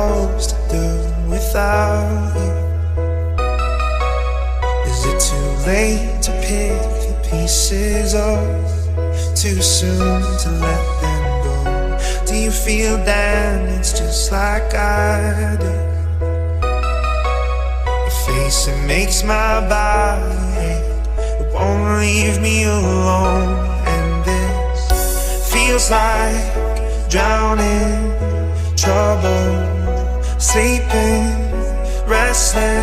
supposed to do without you? Is it too late to pick the pieces up? Too soon to let them go? Do you feel damaged just like I do? Your face, it makes my body ache. It won't leave me alone. And this feels like drowning, trouble, sleeping, restless.